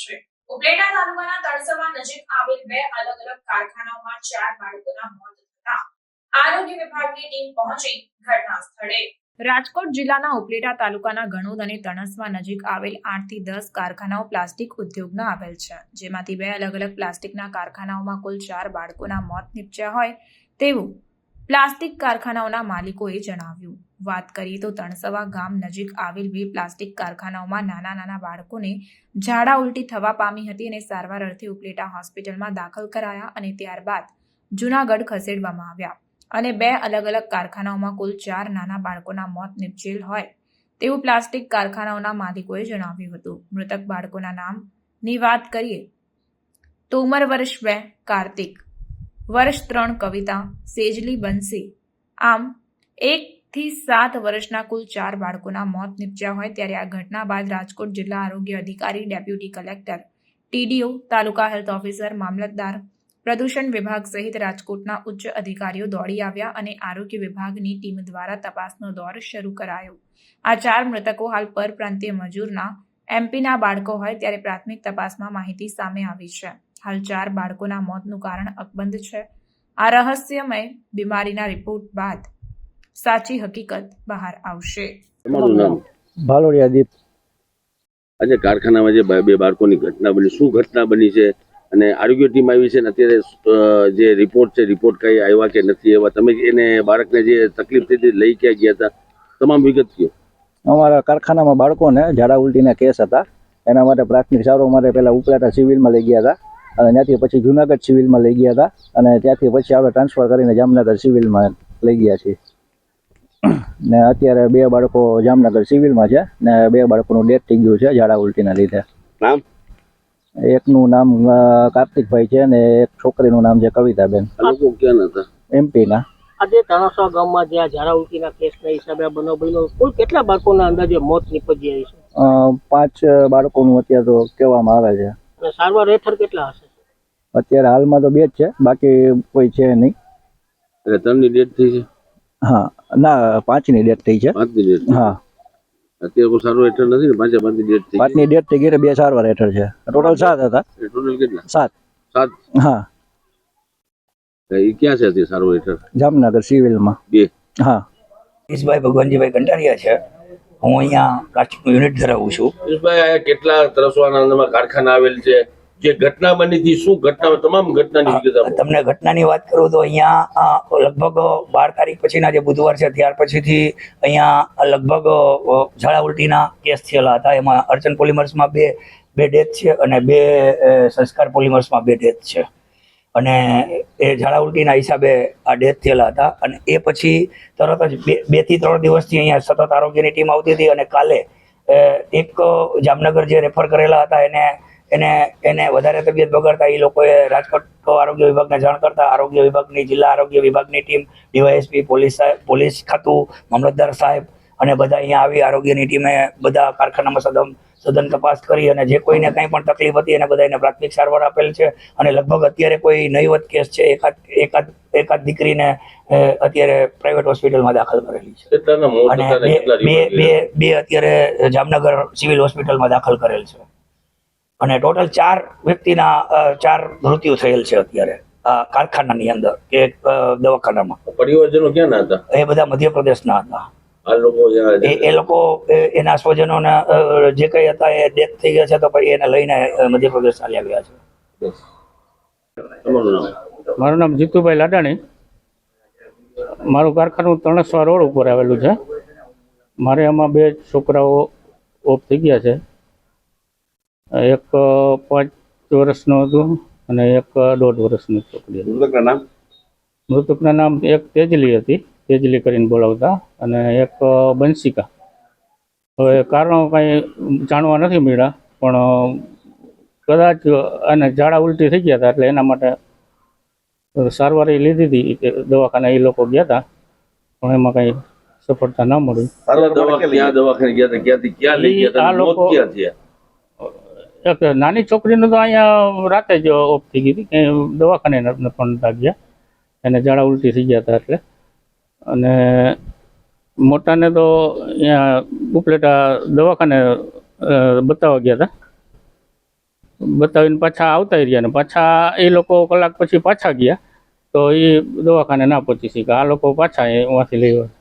છે। ઉપલેટા તાલુકાના તળસવા નજીક આવેલ બે અલગ અલગ કારખાનાઓમાં 4 બાળકોના મોત થતા આરોગ્ય વિભાગની ટીમ પહોંચી ઘટના સ્થળે। રાજકોટ જિલ્લાના ઉપલેટા તાલુકાના ગણોદ અને તણસવા નજીક આવેલ 8 થી 10 કારખાનાઓ પ્લાસ્ટિક ઉદ્યોગના આવેલ છે, જેમાંથી બે અલગ અલગ પ્લાસ્ટિકના કારખાનાઓમાં કુલ 4 બાળકોના મોત નીપજ્યા હોય તેવું પ્લાસ્ટિક કારખાનાઓના માલિકોએ જણાવ્યું। વાત કરીએ તો તણસવા ગામ નજીક આવેલ બે પ્લાસ્ટિક કારખાનાઓમાં નાના નાના બાળકોને ઝાડા ઉલટી થવા પામી હતી અને સારવાર અર્થે ઉપલેટા હોસ્પિટલમાં દાખલ કરાયા અને ત્યારબાદ જૂનાગઢ ખસેડવામાં આવ્યા અને બે અલગ અલગ કારખાનાઓમાં કુલ 4 નાના બાળકોના મોત નીપજેલ હોય તેવું પ્લાસ્ટિક કારખાનાઓના માલિકોએ જણાવ્યું હતું। મૃતક બાળકોના નામની વાત કરીએ તો ઉંમર વર્ષ 2 કાર્તિક, વર્ષ 3 કવિતા, સેજલી બંસી, આમ 1 થી 7 વર્ષના કુલ 4 બાળકોના મોત નીપજ્યા હોય ત્યારે આ ઘટના બાદ રાજકોટ જિલ્લા આરોગ્ય અધિકારી, ડેપ્યુટી કલેક્ટર, ટીડીઓ, તાલુકા હેલ્થ ઓફિસર, મામલતદાર, પ્રદૂષણ વિભાગ સહિત રાજકોટના ઉચ્ચ અધિકારીઓ દોડી આવ્યા અને આરોગ્ય વિભાગની ટીમ દ્વારા તપાસનો દોર શરૂ કરાયો। આ 4 મૃતકો હાલ પરપ્રાંતીય મજૂરના એમપીના બાળકો હોય ત્યારે પ્રાથમિક તપાસમાં માહિતી સામે આવી છે। હાલ 4 બાળકોના મોતનું કારણ અકબંધ છે। આ રહસ્યમય બીમારીના રિપોર્ટ બાદ સાચી હકીકત બહાર આવશે। તમારું નામ? ભાલોડિયા દીપ। આજે કારખાનામાં જે બે બાળકોની ઘટના બની, શું ઘટના બની છે અને આરોગ્ય ટીમ આવી છે ને અત્યારે જે રિપોર્ટ છે, રિપોર્ટ કઈ આવ્યા કે નથી આવ્યા, તમે એને બાળકને જે તકલીફ થઈ હતી લઈ ક્યાં ગયા હતા, તમામ વિગત કહો। અમારા કારખાનામાં બાળકોને ઝાડા ઉલટીના કેસ હતા, એના માટે પ્રાથમિક સારવાર માટે પહેલાં ઉપલેટા સિવિલમાં લઈ ગયા હતા અને ત્યાંથી પછી જૂનાગઢ સિવિલમાં લઈ ગયા હતા અને ત્યાંથી પછી આપણે ટ્રાન્સફર કરીને જામનગર સિવિલમાં લઈ ગયા છીએ ને અત્યારે 2 બાળકો જામનગર સિવિલમાં છે ને 2 બાળકોનું ડેથ થઈ ગયું છે ઝાડા ઉલટીના લીધે। નામ? એકનું નામ કાર્તિકભાઈ છે ને એક છોકરીનું નામ છે કવિતાબેન। આ લોકો ક્યાં હતા? એમપીના। આજે તણસવા ગામમાં જ્યાં ઝાડા ઉલટીના કેસના હિસાબે આ બનાવ બન્યો, કુલ કેટલા બાળકોના અંદાજે મોત નીપજ્યા છે? 5 બાળકોનું અત્યારે તો કહેવામાં આવે છે અને સારવાર હેઠળ કેટલા હશે? અત્યારે હાલમાં તો 2 જ છે, બાકી કોઈ છે નહીં। એટલે 3ની ડેથ થઈ છે? હા, ના 5ની ડેથ થઈ છે। 5ની ડેથ? હા, અત્યારે કોઈ સારું હેઠળ નથી ને? 5ની ડેથ થઈ? 5ની ડેથ થઈ ગઈ, 2 સારવાર હેઠળ છે, ટોટલ 7 હતા। ટોટલ કેટલા? 7। 7? હા, એ ક્યાં છે અત્યારે સારું હેઠળ? જામનગર સિવિલમાં। 2? હા। ઈશભાઈ ભગવાનજીભાઈ કંટારિયા છે, હું અહીંયા પ્લાસ્ટિકનું યુનિટ ધરાવું છું। ઈશભાઈ, કેટલા તરસવાના અંદરમાં કારખાના આવેલ છે, જે ઘટના બની હતી, શું ઘટના, તમામ ઘટનાની વિગત આપો। તમને ઘટનાની વાત કરું તો અહીંયા લગભગ 12 તારીખ પછીના જે બુધવાર છે ત્યાર પછીથી અહીંયા લગભગ ઝાડા ઉલટીના કેસ થયેલા હતા। એમાં અર્ચન પોલિમર્સમાં બે ડેથ છે અને 2 સંસ્કાર પોલિમર્સમાં 2 ડેથ છે અને એ ઝાડા ઉલટીના હિસાબે આ ડેથ થયેલા હતા અને એ પછી તરત જ 2 થી 3 દિવસથી અહીંયા સતત આરોગ્યની ટીમ આવતી હતી અને કાલે એક જામનગર જે રેફર કરેલા હતા એને વધારે તબિયત બગડતા એ લોકોએ રાજકોટ આરોગ્ય વિભાગને જાણ કરતા આરોગ્ય વિભાગની જિલ્લા આરોગ્ય વિભાગની ટીમ, ડીવાયએસપી, પોલીસ ખાતું, મામલતદાર સાહેબ અને બધા અહીંયા આવી આરોગ્યની ટીમે બધા કારખાનામાં સઘન તપાસ કરી અને જે કોઈને કંઈ પણ તકલીફ હતી એને બધાને પ્રાથમિક સારવાર આપેલ છે અને લગભગ અત્યારે કોઈ નહીવત કેસ છે, એકાદ દીકરીને અત્યારે પ્રાઇવેટ હોસ્પિટલમાં દાખલ કરેલી છે અને બે અત્યારે જામનગર સિવિલ હોસ્પિટલમાં દાખલ કરેલ છે અને ટોટલ 4 વ્યક્તિના 4 મૃત્યુ થયેલ છે અત્યારે આ કારખાનાની અંદર કે દવાખાનામાં। પરિવારજનો ક્યાં હતા? એ બધા મધ્યપ્રદેશના હતા। આ લોકો એ લોકો એના સ્વજનોને જે કંઈ હતા એ ડેથ થઈ ગયા છે તો પછી એને લઈને મધ્યપ્રદેશ ચાલ્યા ગયા છે। તમારું નામ? મારું નામ જીતુભાઈ લાડાણી। મારું કારખાનું તણસવા રોડ ઉપર આવેલું છે। મારે આમાં 2 છોકરાઓ ઓફ થઈ ગયા છે, એક 5 વર્ષનો હતું અને એક 1.5 વર્ષની છોકરી હતી। મૃતકના નામ? મૃતકના નામ એક તેજલી હતી, તેજલી કરીને બોલાવતા, અને એક બંસિકા। હવે કારણો કાંઈ જાણવા નથી મળ્યા પણ કદાચ અને ઝાડા ઉલટી થઈ ગયા હતા એટલે એના માટે સારવાર એ લીધી હતી, દવાખાને એ લોકો ગયા હતા પણ એમાં કંઈ સફળતા ના મળી। દવાખાને ગયા હતા, ક્યાંથી ક્યાં લઈ ગયા હતા, મોત ક્યાં થયા? એક નાની છોકરીને તો અહીંયા રાતે જ ઓફ થઈ ગઈ હતી, કંઈ દવાખાને પણ નતા ગયા, એને ઝાડા ઉલટી થઈ ગયા હતા એટલે, અને મોટાને તો અહીંયા ઉપલેટા દવાખાને બતાવવા ગયા હતા બતાવીને પાછા આવતા રહ્યા ને પાછા એ લોકો કલાક પછી પાછા ગયા તો એ દવાખાને ના પહોંચી શક્યા. આ લોકો પાછા અહીંયાથી લઈ આવ્યા.